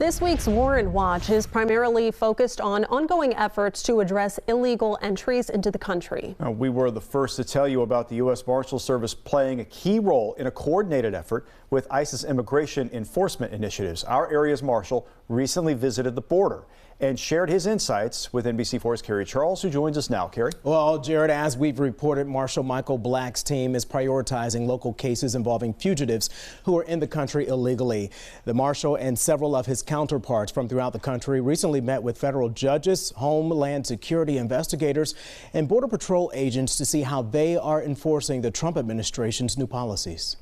This week's Warrant Watch is primarily focused on ongoing efforts to address illegal entries into the country. We were the first to tell you about the U.S. Marshal Service playing a key role in a coordinated effort with ICE's immigration enforcement initiatives. Our area's Marshal recently visited the border and shared his insights with NBC4's Carrie Charles, who joins us now. Carrie? Well, Jared, as we've reported, Marshal Michael Black's team is prioritizing local cases involving fugitives who are in the country illegally. The Marshal and several of his counterparts from throughout the country recently met with federal judges, Homeland Security investigators, and Border Patrol agents to see how they are enforcing the Trump administration's new policies.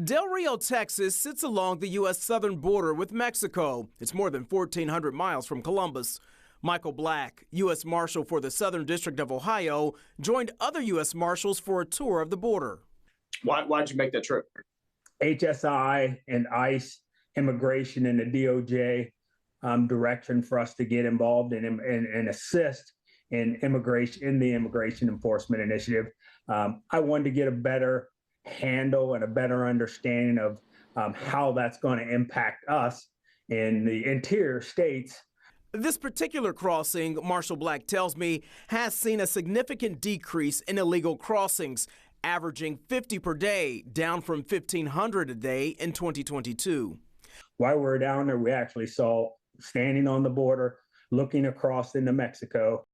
Del Rio, Texas sits along the U.S. southern border with Mexico. It's more than 1,400 miles from Columbus. Michael Black, U.S. Marshal for the Southern District of Ohio, joined other U.S. Marshals for a tour of the border. Why'd you make that trip? HSI and ICE, immigration and the DOJ direction for us to get involved and assist in the immigration enforcement initiative. I wanted to get a better handle and a better understanding of how that's going to impact us in the interior states. This particular crossing, Marshal Black tells me, has seen a significant decrease in illegal crossings, averaging 50 per day, down from 1,500 a day in 2022. While we were down there, we actually saw, standing on the border, looking across into Mexico,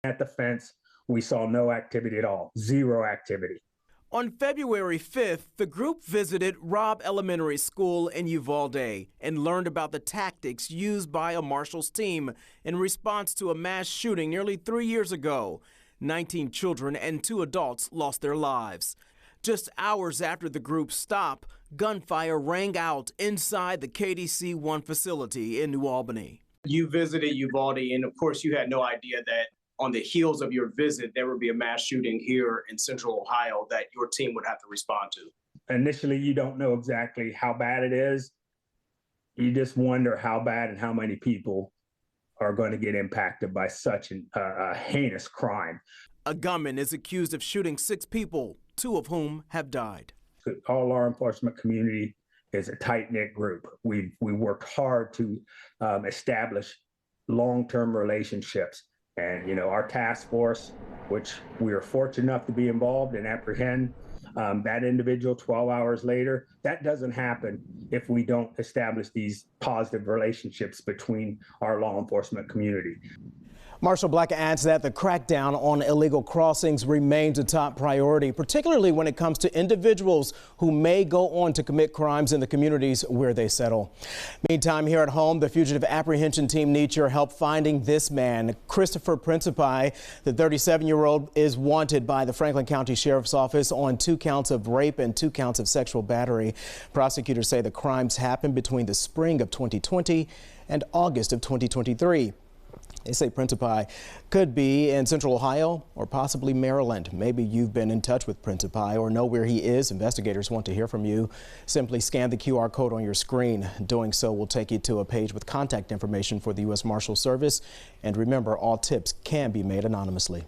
at the fence, we saw no activity at all, zero activity. On February 5th, the group visited Robb Elementary School in Uvalde and learned about the tactics used by a Marshal's team in response to a mass shooting nearly 3 years ago. 19 children and 2 adults lost their lives. Just hours after the group's stop, gunfire rang out inside the KDC-1 facility in New Albany. You visited Uvalde, and of course you had no idea that on the heels of your visit, there would be a mass shooting here in central Ohio that your team would have to respond to. Initially, you don't know exactly how bad it is. You just wonder how bad and how many people are going to get impacted by such a heinous crime. A gunman is accused of shooting 6 people, 2 of whom have died. Our law enforcement community is a tight-knit group. We worked hard to establish long-term relationships. And, you know, our task force, which we are fortunate enough to be involved and apprehend that individual 12 hours later, that doesn't happen if we don't establish these positive relationships between our law enforcement community. Marshal Black adds that the crackdown on illegal crossings remains a top priority, particularly when it comes to individuals who may go on to commit crimes in the communities where they settle. Meantime, here at home, the fugitive apprehension team needs your help finding this man, Christopher Principi. The 37-year-old is wanted by the Franklin County Sheriff's Office on 2 counts of rape and 2 counts of sexual battery. Prosecutors say the crimes happened between the spring of 2020 and August of 2023. They say Principi could be in Central Ohio or possibly Maryland. Maybe you've been in touch with Principi or know where he is. Investigators want to hear from you. Simply scan the QR code on your screen. Doing so will take you to a page with contact information for the U.S. Marshal Service. And remember, all tips can be made anonymously.